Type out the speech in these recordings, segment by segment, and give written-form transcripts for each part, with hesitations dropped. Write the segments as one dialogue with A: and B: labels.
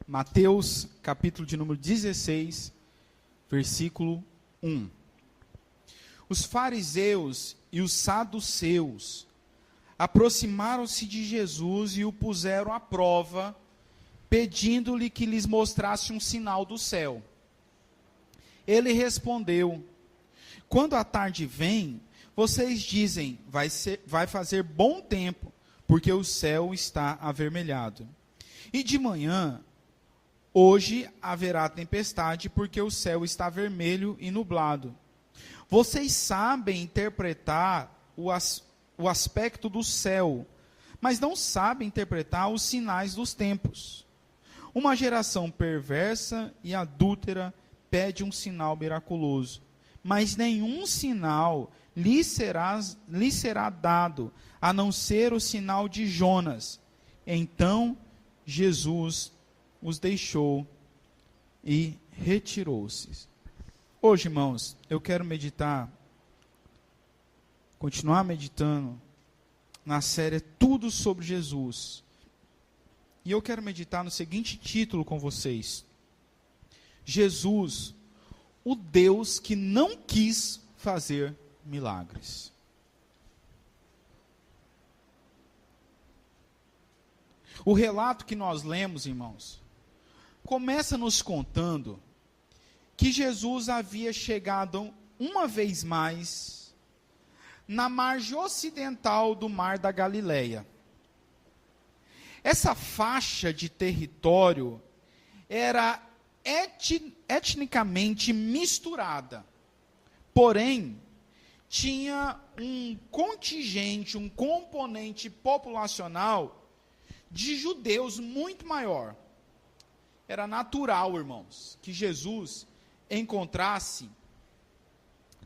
A: Mateus, capítulo de número 16, versículo 1. Os fariseus e os saduceus aproximaram-se de Jesus e o puseram à prova, pedindo-lhe que lhes mostrasse um sinal do céu. Ele respondeu: quando a tarde vem, vocês dizem, vai fazer bom tempo, porque o céu está avermelhado. E de manhã, hoje haverá tempestade, porque o céu está vermelho e nublado. Vocês sabem interpretar o aspecto do céu, mas não sabem interpretar os sinais dos tempos. Uma geração perversa e adúltera pede um sinal miraculoso, mas nenhum sinal lhe será dado, a não ser o sinal de Jonas. Então Jesus os deixou e retirou-se. Hoje, irmãos, eu quero continuar meditando na série Tudo sobre Jesus. E eu quero meditar no seguinte título com vocês: Jesus, o Deus que não quis fazer milagres. O relato que nós lemos, irmãos, começa nos contando que Jesus havia chegado uma vez mais na margem ocidental do Mar da Galileia. Essa faixa de território era etnicamente misturada, porém, tinha um contingente, um componente populacional de judeus muito maior. Era natural, irmãos, que Jesus encontrasse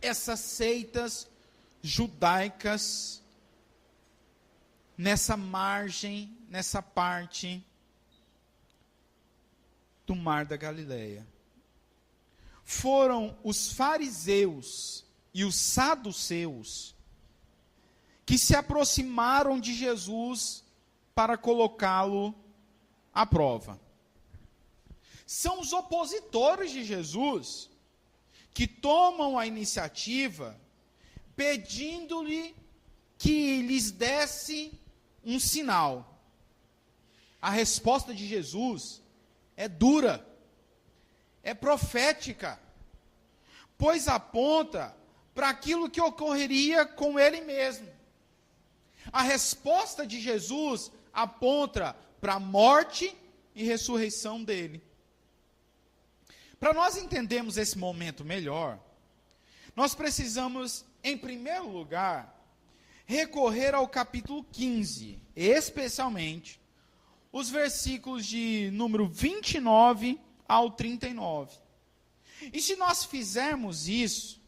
A: essas seitas judaicas nessa margem, nessa parte do Mar da Galileia. Foram os fariseus e os saduceus que se aproximaram de Jesus para colocá-lo à prova. São os opositores de Jesus que tomam a iniciativa, pedindo-lhe que lhes desse um sinal. A resposta de Jesus é dura, é profética, pois aponta para aquilo que ocorreria com ele mesmo. A resposta de Jesus aponta para a morte e ressurreição dele. Para nós entendermos esse momento melhor, nós precisamos, em primeiro lugar, recorrer ao capítulo 15, especialmente os versículos de número 29 ao 39. E se nós fizermos isso,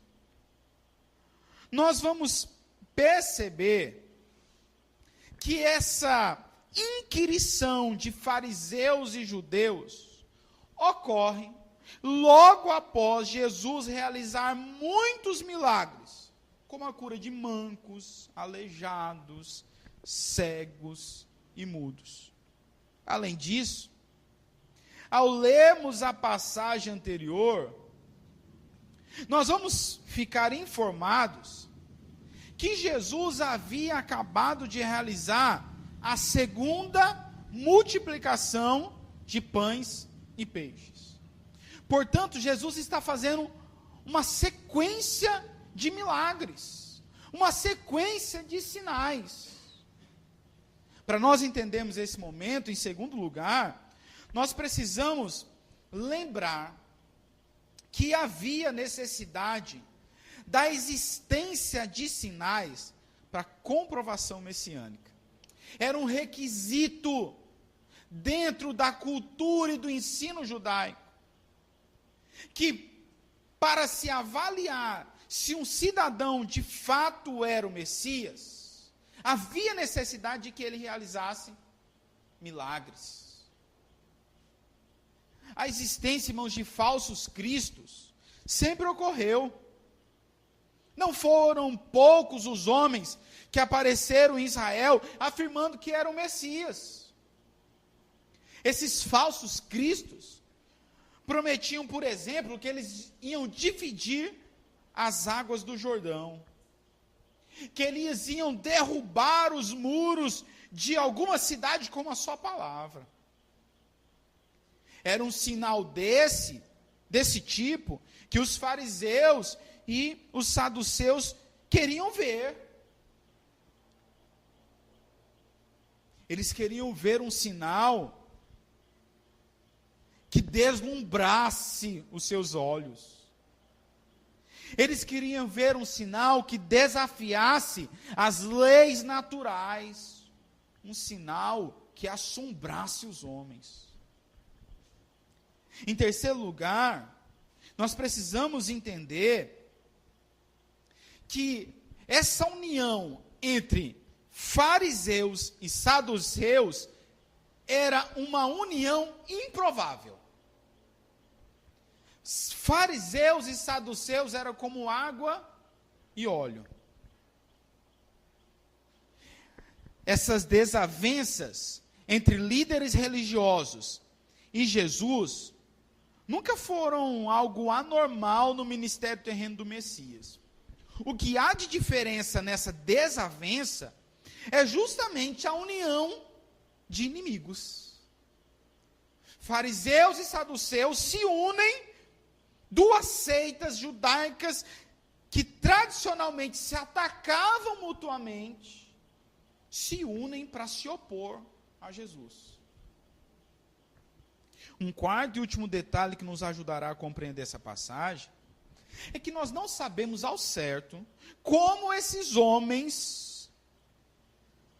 A: nós vamos perceber que essa inquirição de fariseus e judeus ocorre logo após Jesus realizar muitos milagres, como a cura de mancos, aleijados, cegos e mudos. Além disso, ao lermos a passagem anterior, nós vamos ficar informados que Jesus havia acabado de realizar a segunda multiplicação de pães e peixes. Portanto, Jesus está fazendo uma sequência de milagres, uma sequência de sinais. Para nós entendermos esse momento, em segundo lugar, nós precisamos lembrar que havia necessidade da existência de sinais para comprovação messiânica. Era um requisito dentro da cultura e do ensino judaico, que para se avaliar se um cidadão de fato era o Messias, havia necessidade de que ele realizasse milagres. A existência, irmãos, de falsos cristos sempre ocorreu. Não foram poucos os homens que apareceram em Israel afirmando que eram Messias. Esses falsos cristos prometiam, por exemplo, que eles iam dividir as águas do Jordão, que eles iam derrubar os muros de alguma cidade com a sua palavra. Era um sinal desse tipo, que os fariseus e os saduceus queriam ver. Eles queriam ver um sinal que deslumbrasse os seus olhos. Eles queriam ver um sinal que desafiasse as leis naturais. Um sinal que assombrasse os homens. Em terceiro lugar, nós precisamos entender que essa união entre fariseus e saduceus era uma união improvável. Fariseus e saduceus eram como água e óleo. Essas desavenças entre líderes religiosos e Jesus nunca foram algo anormal no ministério terreno do Messias. O que há de diferença nessa desavença é justamente a união de inimigos. Fariseus e saduceus se unem. Duas seitas judaicas que tradicionalmente se atacavam mutuamente, se unem para se opor a Jesus. Um quarto e último detalhe que nos ajudará a compreender essa passagem é que nós não sabemos ao certo como esses homens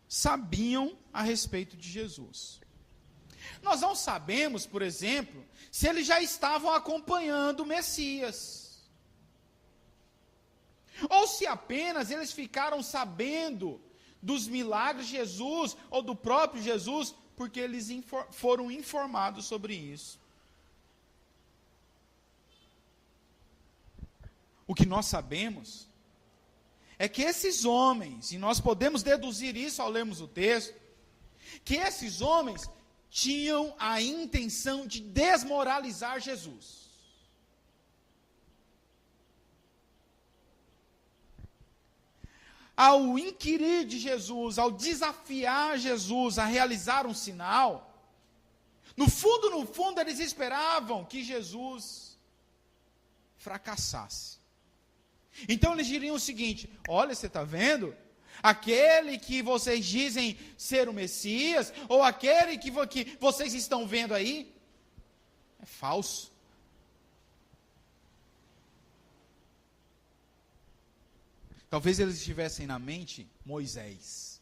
A: sabiam a respeito de Jesus. Nós não sabemos, por exemplo, se eles já estavam acompanhando o Messias. Ou se apenas eles ficaram sabendo dos milagres de Jesus, ou do próprio Jesus, porque eles foram informados sobre isso. O que nós sabemos é que esses homens, e nós podemos deduzir isso ao lermos o texto, que esses homens tinham a intenção de desmoralizar Jesus. Ao inquirir de Jesus, ao desafiar Jesus a realizar um sinal, no fundo, eles esperavam que Jesus fracassasse. Então eles diriam o seguinte: olha, você está vendo? Aquele que vocês dizem ser o Messias, ou aquele que vocês estão vendo aí, é falso. Talvez eles tivessem na mente Moisés.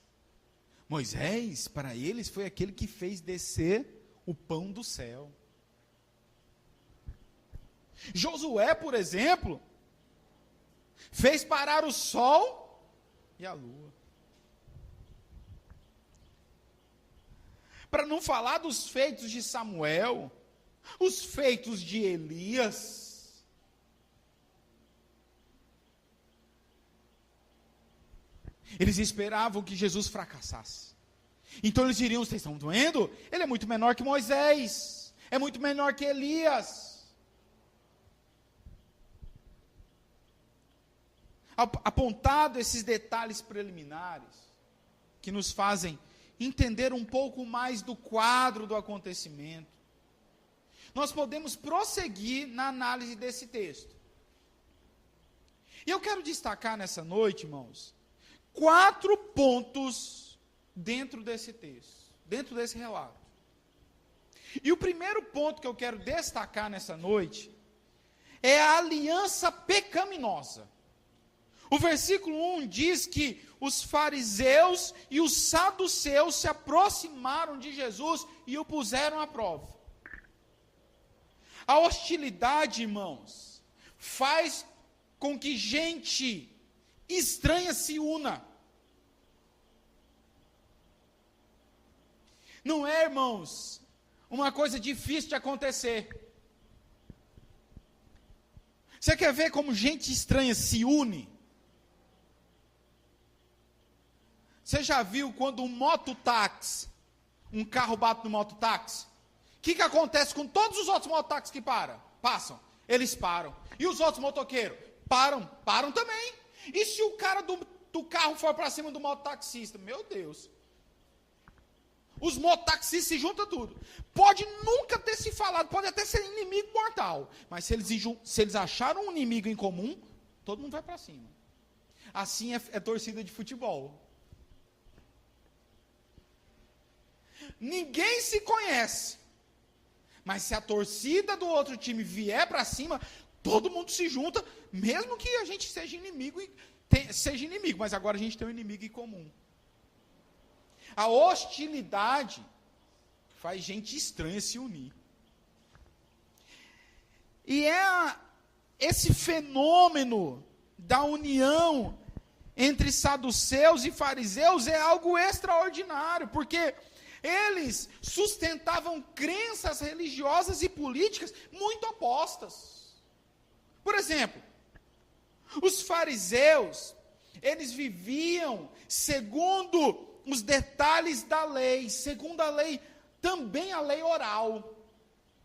A: Moisés, para eles, foi aquele que fez descer o pão do céu. Josué, por exemplo, fez parar o sol e a lua. Para não falar dos feitos de Samuel, os feitos de Elias. Eles esperavam que Jesus fracassasse. Então eles diriam: vocês estão vendo? Ele é muito menor que Moisés, é muito menor que Elias. Apontado esses detalhes preliminares, que nos fazem entender um pouco mais do quadro do acontecimento, nós podemos prosseguir na análise desse texto. E eu quero destacar nessa noite, irmãos, 4 pontos dentro desse texto, dentro desse relato. E o primeiro ponto que eu quero destacar nessa noite é a aliança pecaminosa. O versículo 1 diz que os fariseus e os saduceus se aproximaram de Jesus e o puseram à prova. A hostilidade, irmãos, faz com que gente estranha se una. Não é, irmãos, uma coisa difícil de acontecer. Você quer ver como gente estranha se une? Você já viu quando um mototáxi, um carro bate no mototáxi? que acontece com todos os outros mototáxis que passam? Eles param. E os outros motoqueiros? Param também. E se o cara do carro for para cima do mototaxista? Meu Deus. Os mototaxistas se juntam tudo. Pode nunca ter se falado, pode até ser inimigo mortal. Mas se eles acharam um inimigo em comum, todo mundo vai para cima. Assim é torcida de futebol. Ninguém se conhece. Mas se a torcida do outro time vier para cima, todo mundo se junta, mesmo que a gente seja inimigo, mas agora a gente tem um inimigo em comum. A hostilidade faz gente estranha se unir. E esse fenômeno da união entre saduceus e fariseus é algo extraordinário, porque eles sustentavam crenças religiosas e políticas muito opostas. Por exemplo, os fariseus, eles viviam segundo os detalhes da lei, segundo a lei, também a lei oral.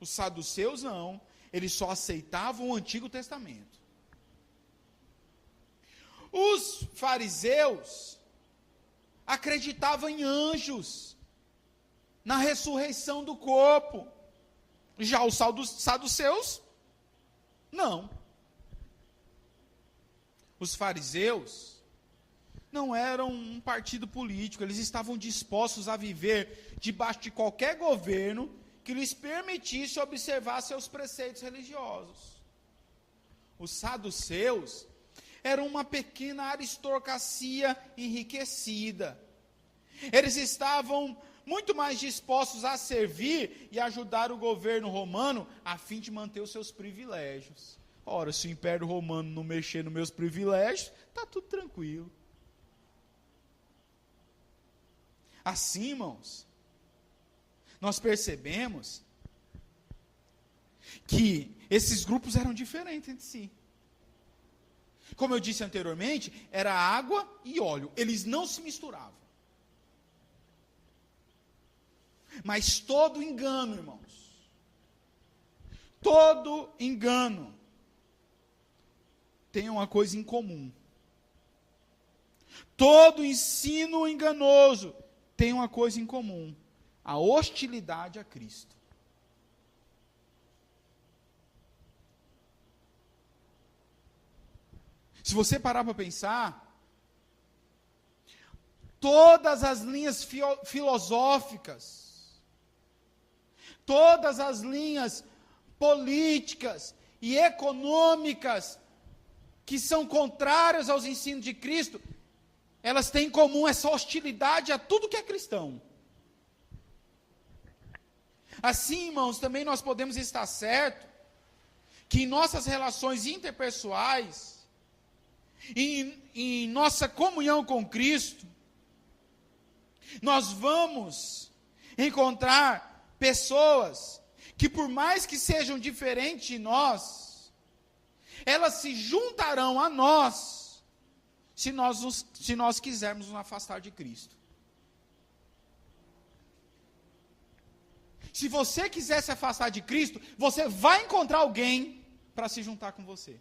A: Os saduceus não, eles só aceitavam o Antigo Testamento. Os fariseus acreditavam em anjos, na ressurreição do corpo. Já os saduceus, não. Os fariseus não eram um partido político, eles estavam dispostos a viver debaixo de qualquer governo que lhes permitisse observar seus preceitos religiosos. Os saduceus eram uma pequena aristocracia enriquecida. Eles estavam muito mais dispostos a servir e ajudar o governo romano a fim de manter os seus privilégios. Ora, se o Império Romano não mexer nos meus privilégios, está tudo tranquilo. Assim, irmãos, nós percebemos que esses grupos eram diferentes entre si. Como eu disse anteriormente, era água e óleo, eles não se misturavam. Mas todo engano, irmãos, todo engano tem uma coisa em comum. Todo ensino enganoso tem uma coisa em comum: a hostilidade a Cristo. Se você parar para pensar, todas as linhas filosóficas, todas as linhas políticas e econômicas que são contrárias aos ensinos de Cristo, elas têm em comum essa hostilidade a tudo que é cristão. Assim, irmãos, também nós podemos estar certos que em nossas relações interpessoais, em nossa comunhão com Cristo, nós vamos encontrar pessoas que, por mais que sejam diferentes de nós, elas se juntarão a nós, se nós quisermos nos afastar de Cristo. Se você quiser se afastar de Cristo, você vai encontrar alguém para se juntar com você.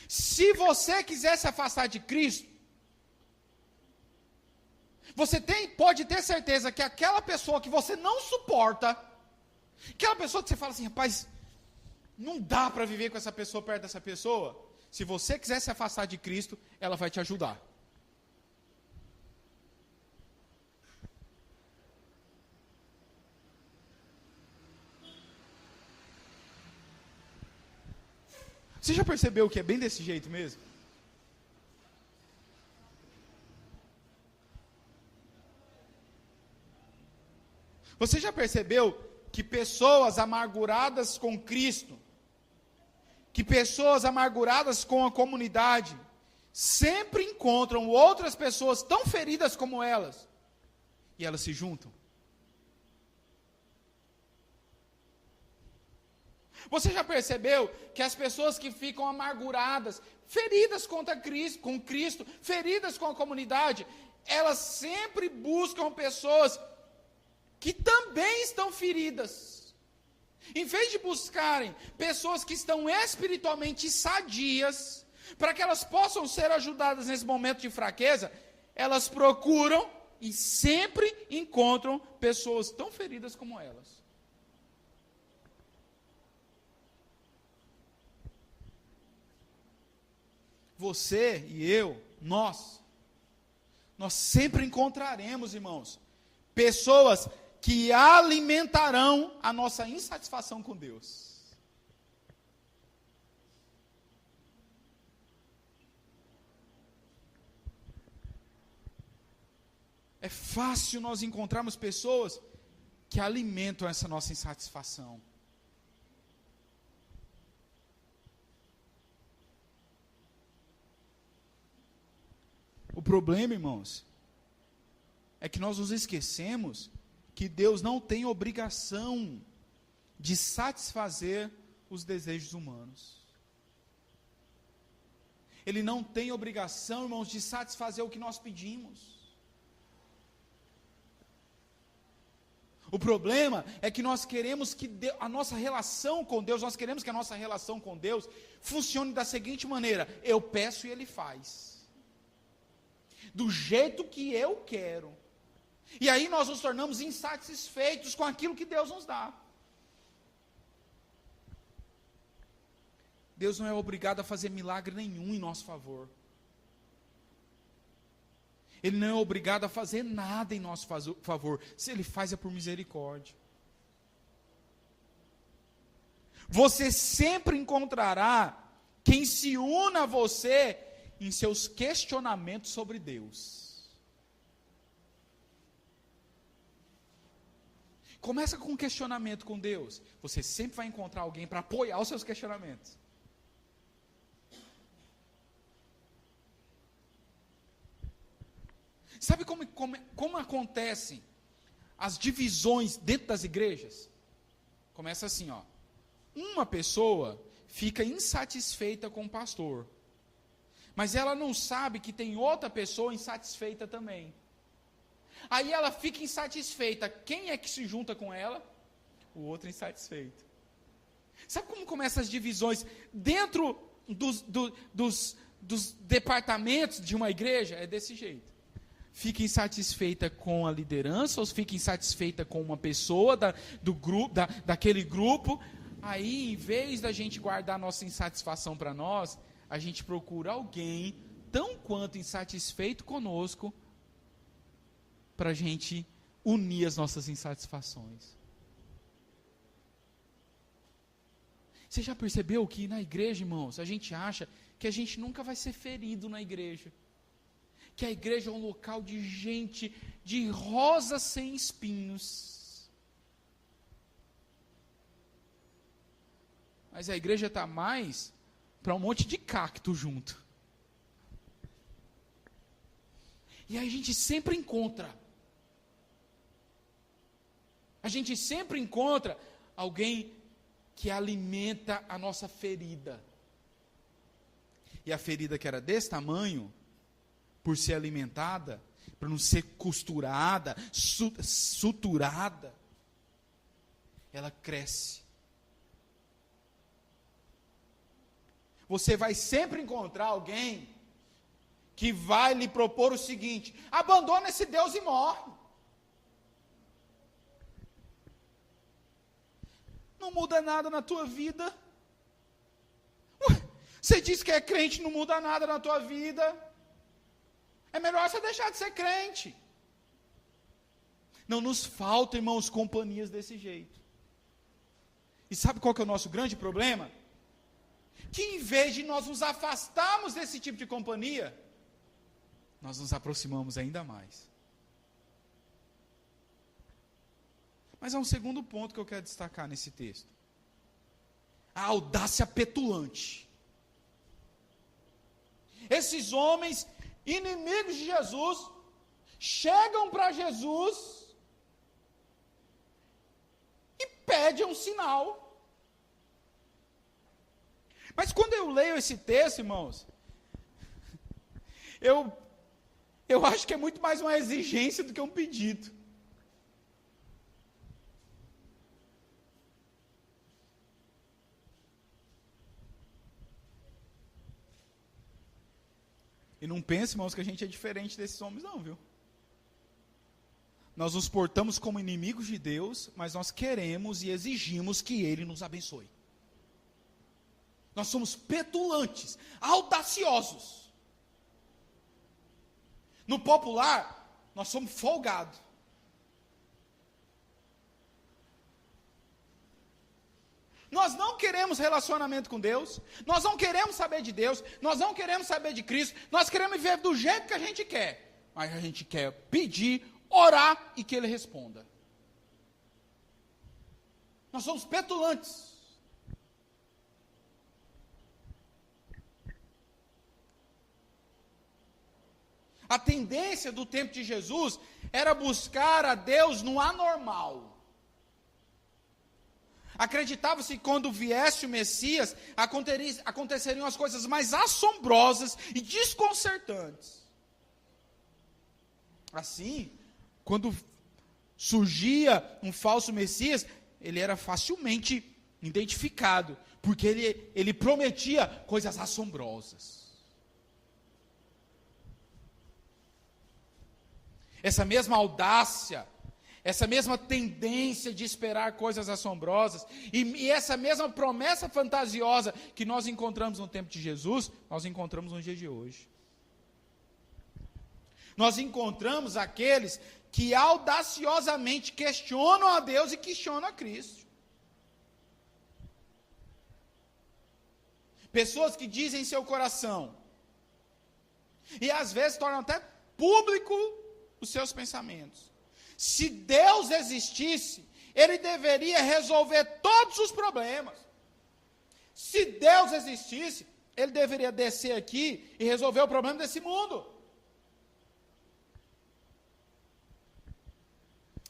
A: Se você quiser se afastar de Cristo, você pode ter certeza que aquela pessoa que você não suporta, aquela pessoa que você fala assim, rapaz, não dá para viver com essa pessoa perto dessa pessoa, se você quiser se afastar de Cristo, ela vai te ajudar. Você já percebeu que é bem desse jeito mesmo? Você já percebeu que pessoas amarguradas com Cristo, que pessoas amarguradas com a comunidade, sempre encontram outras pessoas tão feridas como elas, e elas se juntam? Você já percebeu que as pessoas que ficam amarguradas, feridas contra Cristo, com Cristo, feridas com a comunidade, elas sempre buscam pessoas que também estão feridas. Em vez de buscarem pessoas que estão espiritualmente sadias, para que elas possam ser ajudadas nesse momento de fraqueza, elas procuram e sempre encontram pessoas tão feridas como elas. Você e eu, nós sempre encontraremos, irmãos, pessoas que alimentarão a nossa insatisfação com Deus. É fácil nós encontrarmos pessoas que alimentam essa nossa insatisfação. O problema, irmãos, é que nós nos esquecemos que Deus não tem obrigação de satisfazer os desejos humanos. Ele não tem obrigação, irmãos, de satisfazer o que nós pedimos. O problema é que nós queremos que a nossa relação com Deus, nós queremos que a nossa relação com Deus funcione da seguinte maneira: eu peço e Ele faz. Do jeito que eu quero. E aí nós nos tornamos insatisfeitos com aquilo que Deus nos dá. Deus não é obrigado a fazer milagre nenhum em nosso favor. Ele não é obrigado a fazer nada em nosso favor. Se Ele faz, é por misericórdia. Você sempre encontrará quem se una a você em seus questionamentos sobre Deus. Começa com um questionamento com Deus. Você sempre vai encontrar alguém para apoiar os seus questionamentos. Sabe como acontecem as divisões dentro das igrejas? Começa assim, ó. Uma pessoa fica insatisfeita com o pastor, mas ela não sabe que tem outra pessoa insatisfeita também. Aí ela fica insatisfeita. Quem é que se junta com ela? O outro insatisfeito. Sabe como começam as divisões dentro dos departamentos de uma igreja? É desse jeito. Fica insatisfeita com a liderança, ou fica insatisfeita com uma pessoa do grupo, daquele grupo. Aí, em vez da gente guardar nossa insatisfação para nós, a gente procura alguém tão quanto insatisfeito conosco, para a gente unir as nossas insatisfações. Você já percebeu que na igreja, irmãos, a gente acha que a gente nunca vai ser ferido na igreja? Que a igreja é um local de gente, de rosas sem espinhos. Mas a igreja está mais para um monte de cacto junto. E aí a gente sempre encontra alguém que alimenta a nossa ferida. E a ferida que era desse tamanho, por ser alimentada, por não ser costurada, suturada, ela cresce. Você vai sempre encontrar alguém que vai lhe propor o seguinte: abandona esse Deus e morre. Não muda nada na tua vida. Você diz que é crente, não muda nada na tua vida. É melhor você deixar de ser crente. Não nos faltam, irmãos, companhias desse jeito. E sabe qual que é o nosso grande problema? Que em vez de nós nos afastarmos desse tipo de companhia, nós nos aproximamos ainda mais. Mas há um segundo ponto que eu quero destacar nesse texto. A audácia petulante. Esses homens, inimigos de Jesus, chegam para Jesus e pedem um sinal. Mas quando eu leio esse texto, irmãos, eu eu acho que é muito mais uma exigência do que um pedido. E não pense, irmãos, que a gente é diferente desses homens, não, viu? Nós nos portamos como inimigos de Deus, mas nós queremos e exigimos que Ele nos abençoe. Nós somos petulantes, audaciosos. No popular, nós somos folgados. Nós não queremos relacionamento com Deus, nós não queremos saber de Deus, nós não queremos saber de Cristo, nós queremos viver do jeito que a gente quer, mas a gente quer pedir, orar e que Ele responda. Nós somos petulantes. A tendência do tempo de Jesus era buscar a Deus no anormal. Acreditava-se que quando viesse o Messias, aconteceriam as coisas mais assombrosas e desconcertantes. Assim, quando surgia um falso Messias, ele era facilmente identificado, porque ele prometia coisas assombrosas. Essa mesma audácia, essa mesma tendência de esperar coisas assombrosas, e essa mesma promessa fantasiosa que nós encontramos no tempo de Jesus, nós encontramos no dia de hoje. Nós encontramos aqueles que audaciosamente questionam a Deus e questionam a Cristo. Pessoas que dizem em seu coração, e às vezes tornam até público os seus pensamentos. Se Deus existisse, Ele deveria resolver todos os problemas. Se Deus existisse, Ele deveria descer aqui e resolver o problema desse mundo.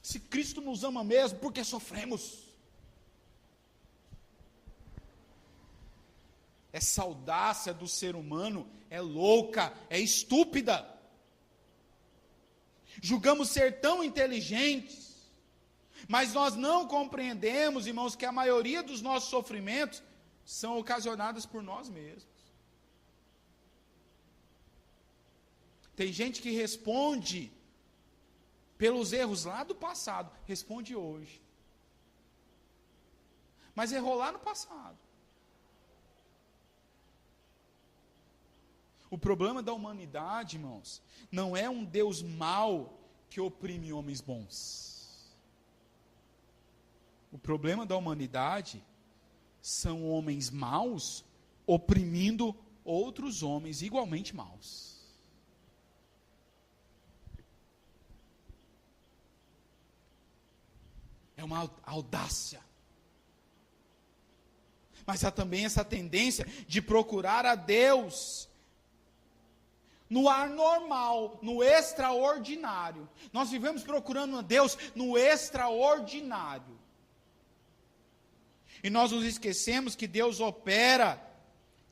A: Se Cristo nos ama mesmo, por que sofremos? Essa audácia do ser humano é louca, é estúpida. Julgamos ser tão inteligentes, mas nós não compreendemos, irmãos, que a maioria dos nossos sofrimentos são ocasionados por nós mesmos. Tem gente que responde pelos erros lá do passado, responde hoje. Mas errou lá no passado. O problema da humanidade, irmãos, não é um Deus mau que oprime homens bons. O problema da humanidade são homens maus oprimindo outros homens igualmente maus. É uma audácia. Mas há também essa tendência de procurar a Deus no anormal, no extraordinário. Nós vivemos procurando a Deus no extraordinário. E nós nos esquecemos que Deus opera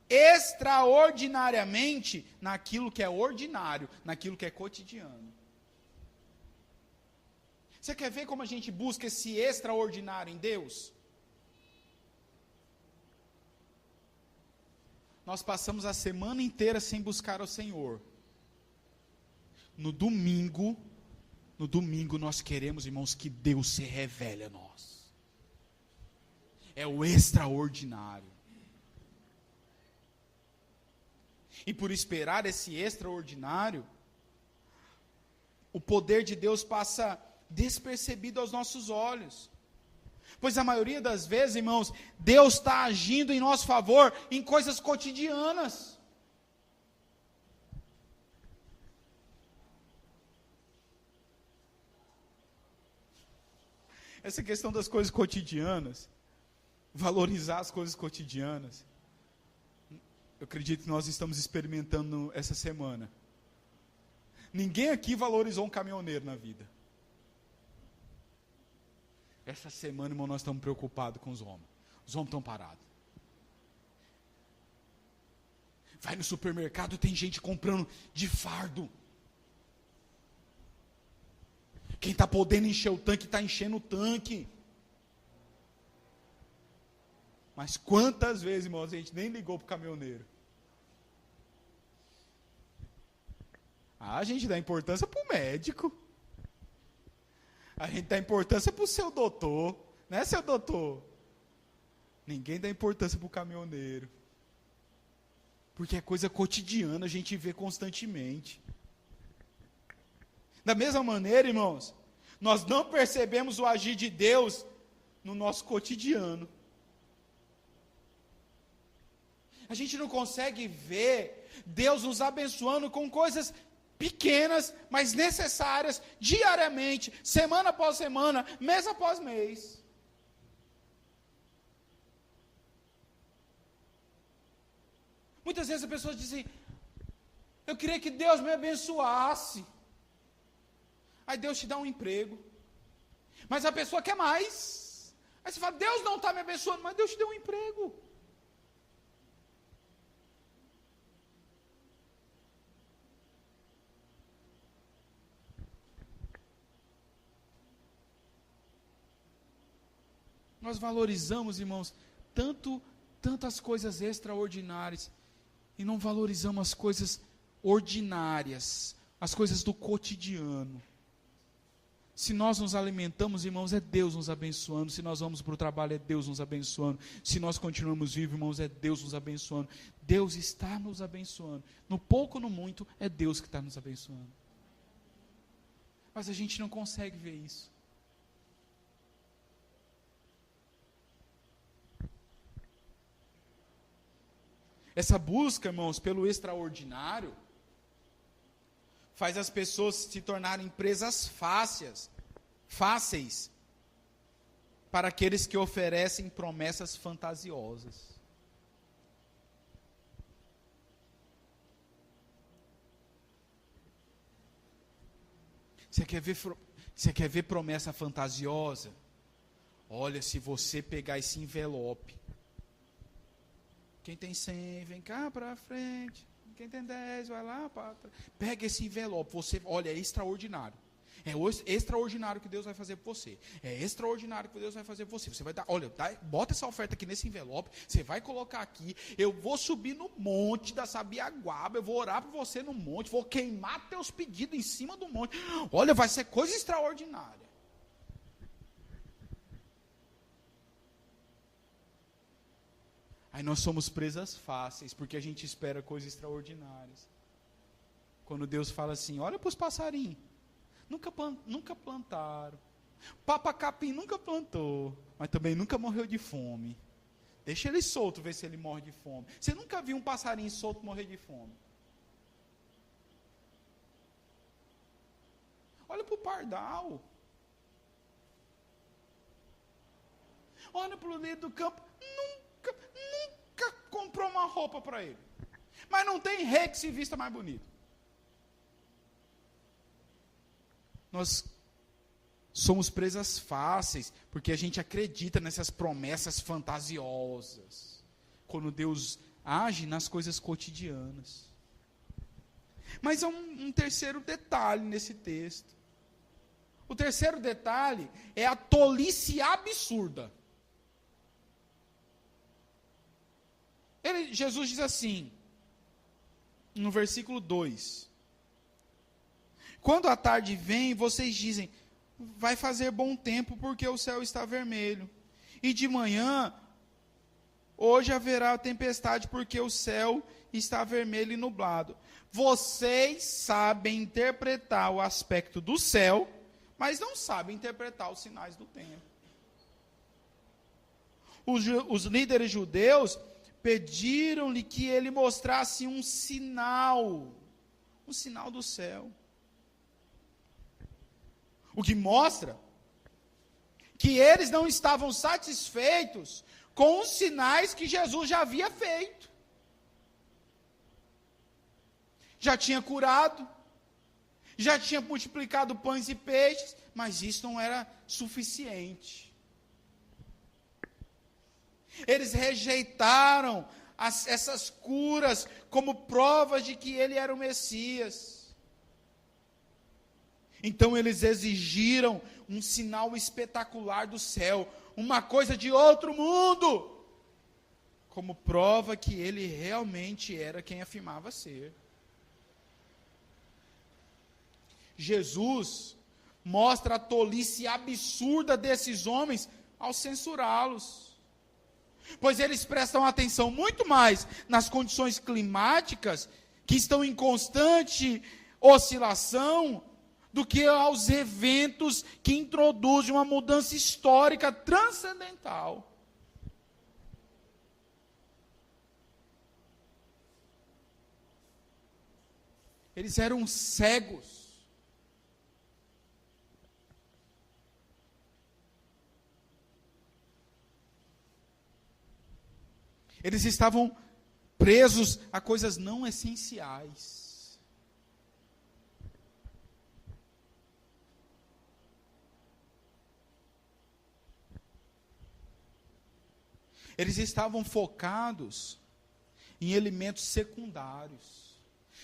A: extraordinariamente naquilo que é ordinário, naquilo que é cotidiano. Você quer ver como a gente busca esse extraordinário em Deus? Nós passamos a semana inteira sem buscar ao Senhor. No domingo nós queremos, irmãos, que Deus se revele a nós. É o extraordinário. E por esperar esse extraordinário, o poder de Deus passa despercebido aos nossos olhos. Pois a maioria das vezes, irmãos, Deus está agindo em nosso favor em coisas cotidianas. Essa questão das coisas cotidianas, valorizar as coisas cotidianas, eu acredito que nós estamos experimentando essa semana. Ninguém aqui valorizou um caminhoneiro na vida. Essa semana, irmão, nós estamos preocupados com os homens. Os homens estão parados. Vai no supermercado, tem gente comprando de fardo. Quem está podendo encher o tanque, está enchendo o tanque. Mas quantas vezes, irmãos, a gente nem ligou para o caminhoneiro? A gente dá importância para o médico. A gente dá importância para o seu doutor. Né, seu doutor? Ninguém dá importância para o caminhoneiro. Porque é coisa cotidiana, a gente vê constantemente. Da mesma maneira, irmãos, nós não percebemos o agir de Deus no nosso cotidiano. A gente não consegue ver Deus nos abençoando com coisas pequenas, mas necessárias, diariamente, semana após semana, mês após mês. Muitas vezes as pessoas dizem, eu queria que Deus me abençoasse. Aí Deus te dá um emprego. Mas a pessoa quer mais. Aí você fala, Deus não está me abençoando, mas Deus te deu um emprego. Nós valorizamos, irmãos, tantas coisas extraordinárias, e não valorizamos as coisas ordinárias, as coisas do cotidiano. Se nós nos alimentamos, irmãos, é Deus nos abençoando. Se nós vamos para o trabalho, é Deus nos abençoando. Se nós continuamos vivos, irmãos, é Deus nos abençoando. Deus está nos abençoando. No pouco ou no muito, é Deus que está nos abençoando. Mas a gente não consegue ver isso. Essa busca, irmãos, pelo extraordinário, faz as pessoas se tornarem presas fáceis, para aqueles que oferecem promessas fantasiosas. Você quer ver promessa fantasiosa? Olha, se você pegar esse envelope, quem tem 100, vem cá para frente. Quem tem 10, vai lá para trás. Pega esse envelope, você, olha, é extraordinário. É extraordinário que Deus vai fazer por você. É extraordinário que Deus vai fazer por você. Você vai dar, olha, bota essa oferta aqui nesse envelope, você vai colocar aqui, eu vou subir no monte da Sabiaguaba, eu vou orar por você no monte, vou queimar teus pedidos em cima do monte. Olha, vai ser coisa extraordinária. Aí nós somos presas fáceis, porque a gente espera coisas extraordinárias. Quando Deus fala assim, olha para os passarinhos, nunca plantaram. Papa capim nunca plantou, mas também nunca morreu de fome. Deixa ele solto, ver se ele morre de fome. Você nunca viu um passarinho solto morrer de fome? Olha para o pardal. Olha para o lírio do campo, nunca comprou uma roupa para ele. Mas não tem rei que se vista mais bonito. Nós somos presas fáceis, porque a gente acredita nessas promessas fantasiosas, quando Deus age nas coisas cotidianas. Mas há um terceiro detalhe nesse texto. O terceiro detalhe é a tolice absurda. Jesus diz assim, no versículo 2, quando a tarde vem, vocês dizem, vai fazer bom tempo porque o céu está vermelho, e de manhã, hoje haverá tempestade porque o céu está vermelho e nublado. Vocês sabem interpretar o aspecto do céu, mas não sabem interpretar os sinais do tempo. Os líderes judeus pediram-lhe que ele mostrasse um sinal do céu. O que mostra que eles não estavam satisfeitos com os sinais que Jesus já havia feito. Já tinha curado, já tinha multiplicado pães e peixes, mas isso não era suficiente. Eles rejeitaram essas curas como provas de que ele era o Messias. Então eles exigiram um sinal espetacular do céu, uma coisa de outro mundo, como prova que ele realmente era quem afirmava ser. Jesus mostra a tolice absurda desses homens ao censurá-los, pois eles prestam atenção muito mais nas condições climáticas, que estão em constante oscilação, do que aos eventos que introduzem uma mudança histórica transcendental. Eles eram cegos. Eles estavam presos a coisas não essenciais. Eles estavam focados em elementos secundários.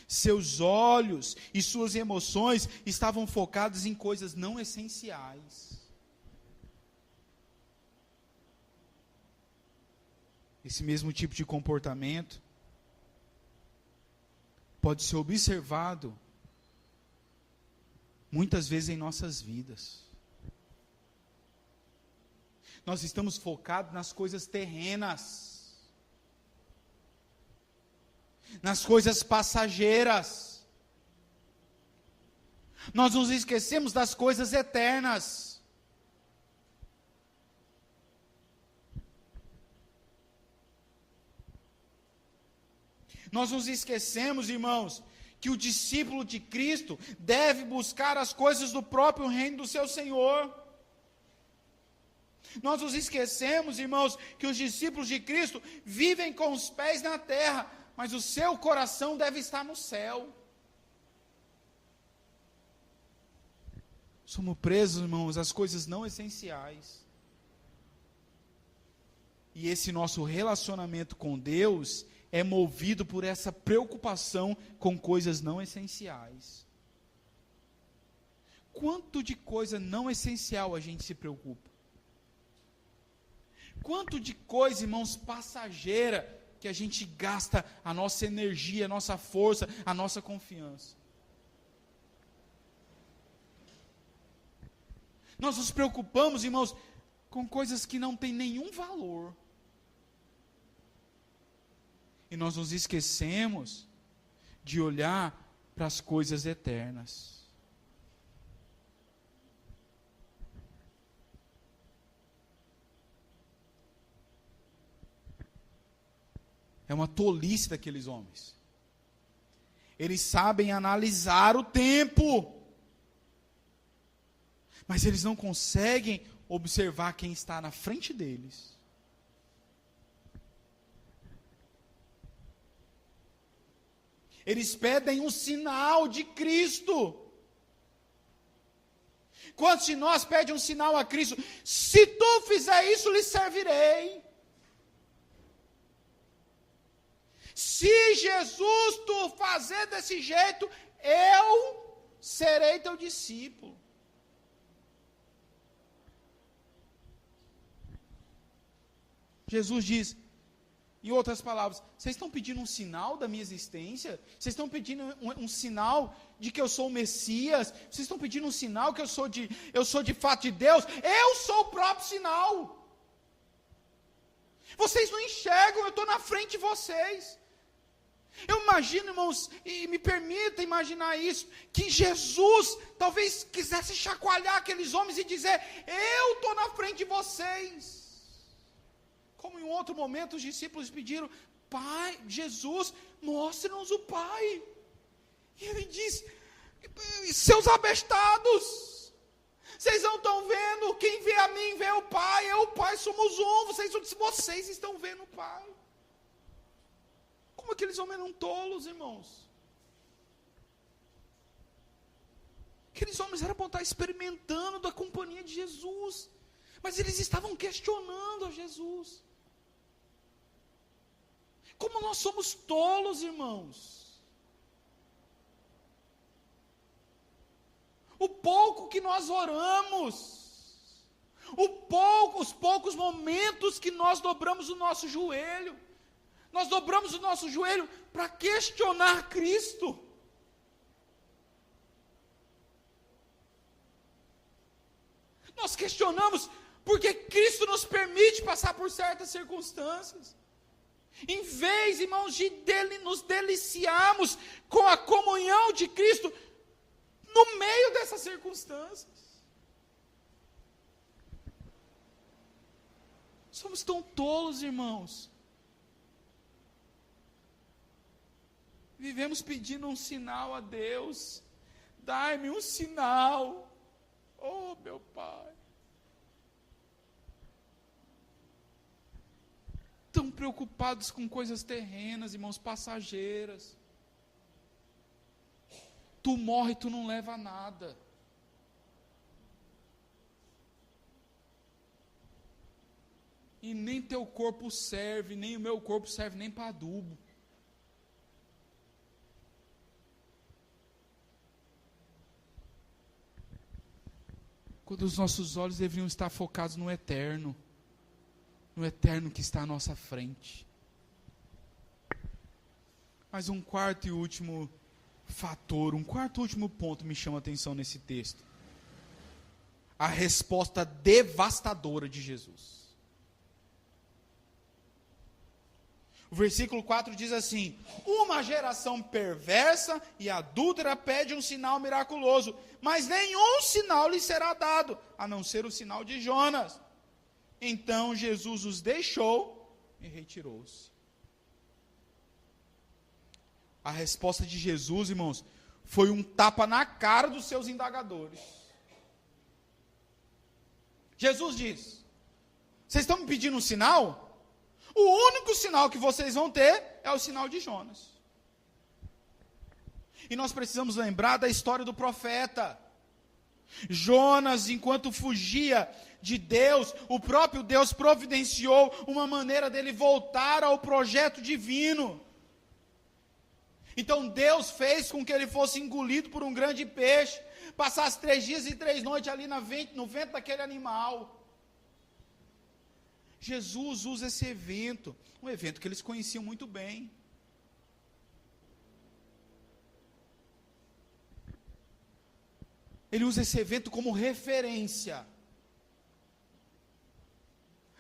A: Seus olhos e suas emoções estavam focados em coisas não essenciais. Esse mesmo tipo de comportamento pode ser observado muitas vezes em nossas vidas. Nós estamos focados nas coisas terrenas, nas coisas passageiras. Nós nos esquecemos das coisas eternas. Nós nos esquecemos, irmãos, que o discípulo de Cristo deve buscar as coisas do próprio reino do seu Senhor. Nós nos esquecemos, irmãos, que os discípulos de Cristo vivem com os pés na terra, mas o seu coração deve estar no céu. Somos presos, irmãos, às coisas não essenciais. E esse nosso relacionamento com Deus é movido por essa preocupação com coisas não essenciais. Quanto de coisa não essencial a gente se preocupa? Quanto de coisa, irmãos, passageira, que a gente gasta a nossa energia, a nossa força, a nossa confiança. Nós nos preocupamos, irmãos, com coisas que não têm nenhum valor. E nós nos esquecemos de olhar para as coisas eternas. É uma tolice daqueles homens. Eles sabem analisar o tempo, mas eles não conseguem observar quem está na frente deles. Eles pedem um sinal de Cristo. Quantos de nós pedem um sinal a Cristo? Se tu fizer isso, lhe servirei. Se Jesus tu fazer desse jeito, eu serei teu discípulo. Jesus diz, em outras palavras, vocês estão pedindo um sinal da minha existência? Vocês estão pedindo um sinal de que eu sou o Messias? Vocês estão pedindo um sinal que eu sou de fato de Deus? Eu sou o próprio sinal. Vocês não enxergam, eu estou na frente de vocês. Eu imagino, irmãos, e me permita imaginar isso, que Jesus talvez quisesse chacoalhar aqueles homens e dizer, eu estou na frente de vocês. Como em outro momento os discípulos pediram, Pai, Jesus, mostre-nos o Pai. E ele diz, seus abestados, vocês não estão vendo, quem vê a mim vê o Pai, eu e o Pai somos um, vocês estão vendo o Pai. Como aqueles homens eram tolos, irmãos? Aqueles homens eram para estar experimentando da companhia de Jesus, mas eles estavam questionando a Jesus. Como nós somos tolos, irmãos. o pouco que nós oramos, os poucos momentos que nós dobramos o nosso joelho. Nós dobramos o nosso joelho para questionar Cristo. Nós questionamos porque Cristo nos permite passar por certas circunstâncias. Em vez, irmãos, de nos deliciarmos com a comunhão de Cristo no meio dessas circunstâncias. Somos tão tolos, irmãos. Vivemos pedindo um sinal a Deus. Dai-me um sinal. Oh, meu Pai. Tão preocupados com coisas terrenas, irmãos, passageiras. Tu morre, tu não leva nada. E nem teu corpo serve, nem o meu corpo serve nem para adubo. Quando os nossos olhos deveriam estar focados no eterno que está à nossa frente. Mas um quarto e último fator, um quarto e último ponto me chama a atenção nesse texto. A resposta devastadora de Jesus. O versículo 4 diz assim: uma geração perversa e adúltera pede um sinal miraculoso, mas nenhum sinal lhe será dado, a não ser o sinal de Jonas. Então Jesus os deixou e retirou-se. A resposta de Jesus, irmãos, foi um tapa na cara dos seus indagadores. Jesus diz: vocês estão me pedindo um sinal? O único sinal que vocês vão ter é o sinal de Jonas. E nós precisamos lembrar da história do profeta. Jonas, enquanto fugia de Deus, o próprio Deus providenciou uma maneira dele voltar ao projeto divino. Então Deus fez com que ele fosse engolido por um grande peixe, passasse 3 dias e 3 noites ali no vento daquele animal. Jesus usa esse evento, um evento que eles conheciam muito bem. Ele usa esse evento como referência.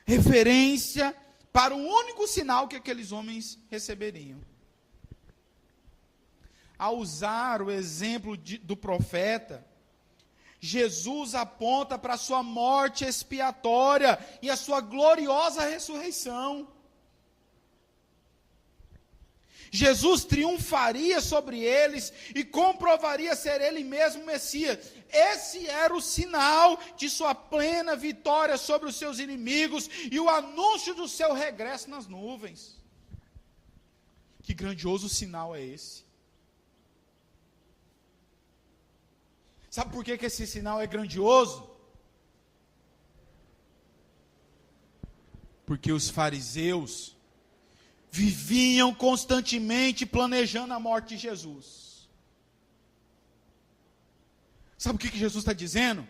A: Referência para o único sinal que aqueles homens receberiam. Ao usar o exemplo do profeta, Jesus aponta para a sua morte expiatória e a sua gloriosa ressurreição. Jesus triunfaria sobre eles e comprovaria ser ele mesmo o Messias. Esse era o sinal de sua plena vitória sobre os seus inimigos e o anúncio do seu regresso nas nuvens. Que grandioso sinal é esse? Sabe por que esse sinal é grandioso? Porque os fariseus viviam constantemente planejando a morte de Jesus. Sabe o que Jesus está dizendo?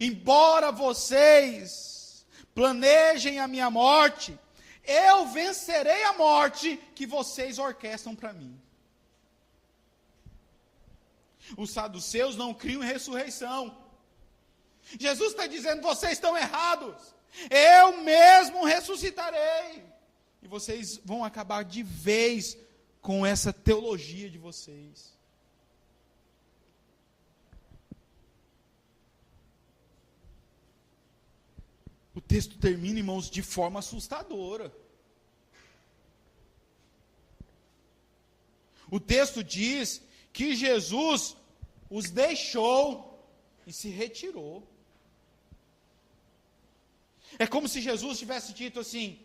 A: Embora vocês planejem a minha morte, eu vencerei a morte que vocês orquestram para mim. Os saduceus não criam em ressurreição. Jesus está dizendo: vocês estão errados. Eu mesmo ressuscitarei. E vocês vão acabar de vez com essa teologia de vocês. O texto termina, irmãos, de forma assustadora. O texto diz que Jesus os deixou e se retirou. É como se Jesus tivesse dito assim: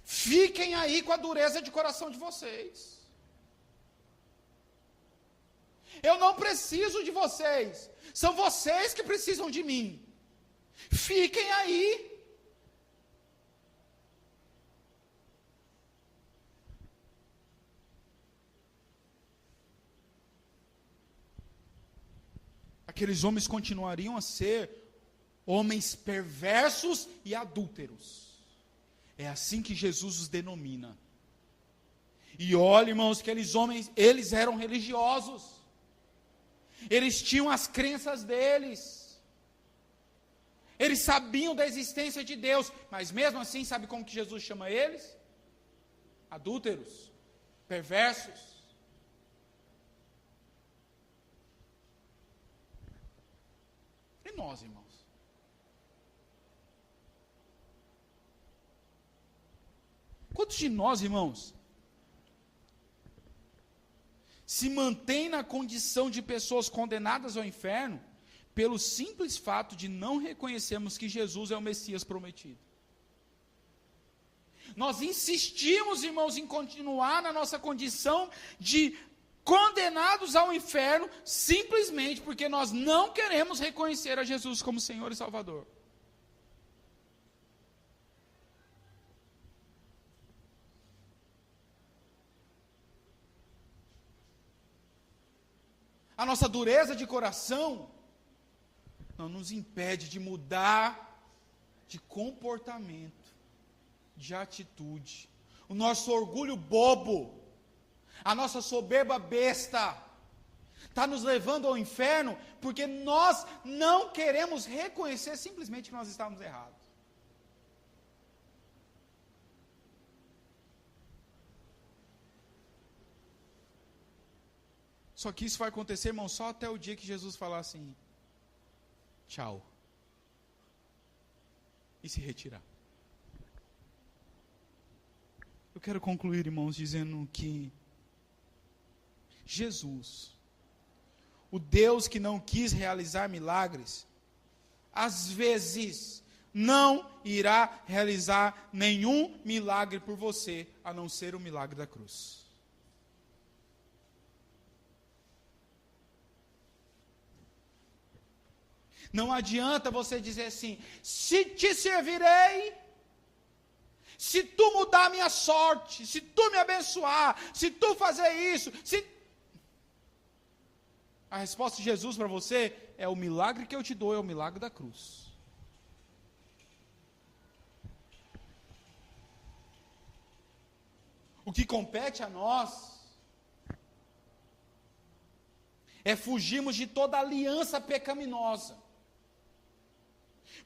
A: fiquem aí com a dureza de coração de vocês. Eu não preciso de vocês. São vocês que precisam de mim. Fiquem aí. aqueles homens continuariam a ser homens perversos e adúlteros. É assim que Jesus os denomina. E olha, irmãos, que aqueles homens, eles eram religiosos. Eles tinham as crenças deles. Eles sabiam da existência de Deus, mas mesmo assim, sabe como que Jesus chama eles? Adúlteros, perversos. E nós, irmãos? Quantos de nós, irmãos, se mantém na condição de pessoas condenadas ao inferno pelo simples fato de não reconhecermos que Jesus é o Messias prometido? Nós insistimos, irmãos, em continuar na nossa condição de condenados ao inferno, simplesmente porque nós não queremos reconhecer a Jesus como Senhor e Salvador. A nossa dureza de coração não nos impede de mudar de comportamento, de atitude. O nosso orgulho bobo, a nossa soberba besta, está nos levando ao inferno porque nós não queremos reconhecer simplesmente que nós estávamos errados. Só que isso vai acontecer, irmão, só até o dia que Jesus falar assim, tchau, e se retirar. Eu quero concluir, irmãos, dizendo que Jesus, o Deus que não quis realizar milagres, às vezes não irá realizar nenhum milagre por você, a não ser o milagre da cruz. Não adianta você dizer assim, se te servirei, se tu mudar a minha sorte, se tu me abençoar, se tu fazer isso, A resposta de Jesus para você é: o milagre que eu te dou é o milagre da cruz. O que compete a nós é fugirmos de toda aliança pecaminosa,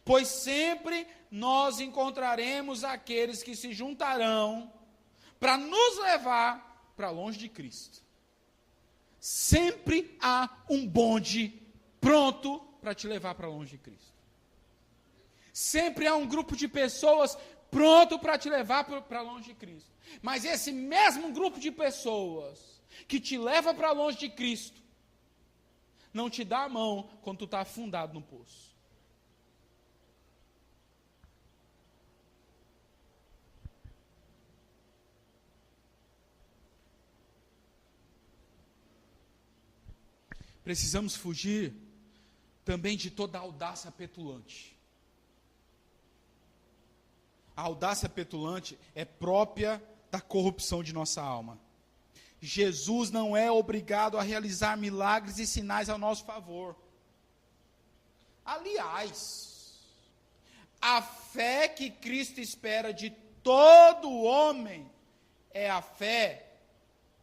A: pois sempre nós encontraremos aqueles que se juntarão para nos levar para longe de Cristo. Sempre há um bonde pronto para te levar para longe de Cristo. Sempre há um grupo de pessoas pronto para te levar para longe de Cristo. Mas esse mesmo grupo de pessoas que te leva para longe de Cristo não te dá a mão quando tu está afundado no poço. Precisamos fugir também de toda a audácia petulante. A audácia petulante é própria da corrupção de nossa alma. Jesus não é obrigado a realizar milagres e sinais ao nosso favor. Aliás, a fé que Cristo espera de todo homem é a fé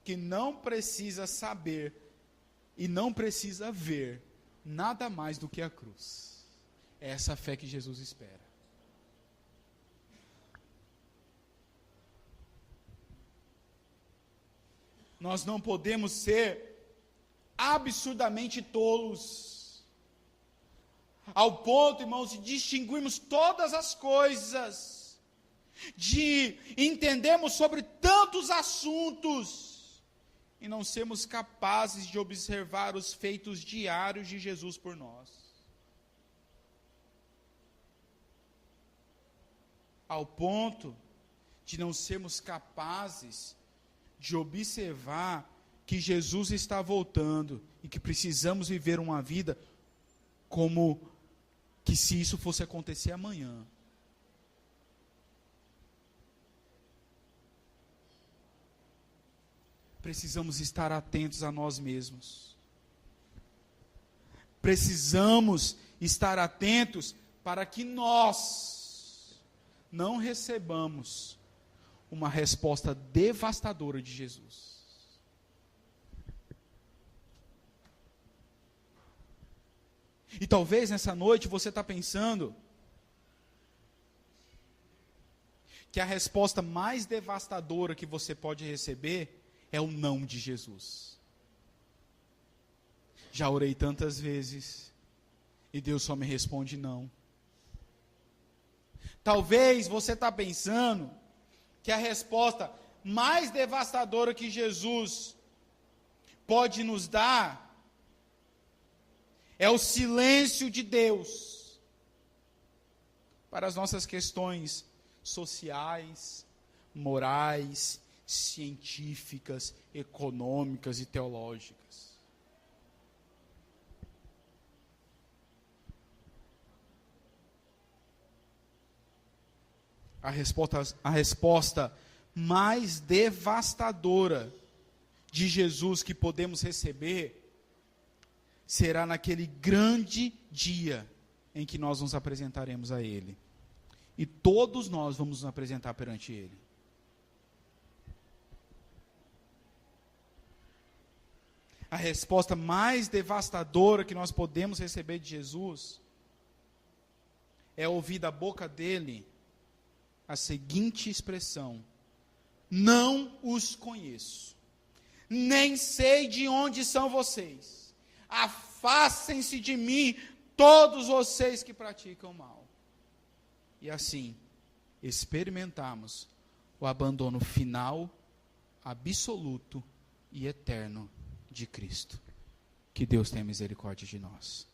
A: que não precisa saber e não precisa ver nada mais do que a cruz. É essa fé que Jesus espera. Nós não podemos ser absurdamente tolos, ao ponto, irmãos, de distinguirmos todas as coisas, de entendermos sobre tantos assuntos, e não sermos capazes de observar os feitos diários de Jesus por nós. Ao ponto de não sermos capazes de observar que Jesus está voltando e que precisamos viver uma vida como que se isso fosse acontecer amanhã. Precisamos estar atentos a nós mesmos. precisamos estar atentos para que nós não recebamos uma resposta devastadora de Jesus. E talvez nessa noite você está pensando que a resposta mais devastadora que você pode receber é o não de Jesus. Já orei tantas vezes e Deus só me responde não. Talvez você está pensando que a resposta mais devastadora que Jesus pode nos dar é o silêncio de Deus para as nossas questões sociais, morais, científicas, econômicas e teológicas. A resposta mais devastadora de Jesus que podemos receber será naquele grande dia em que nós nos apresentaremos a Ele. E todos nós vamos nos apresentar perante Ele. A resposta mais devastadora que nós podemos receber de Jesus é ouvir da boca dele a seguinte expressão: não os conheço, nem sei de onde são vocês. Afastem-se de mim, todos vocês que praticam mal. E assim, experimentarmos o abandono final, absoluto e eterno de Cristo. Que Deus tenha misericórdia de nós.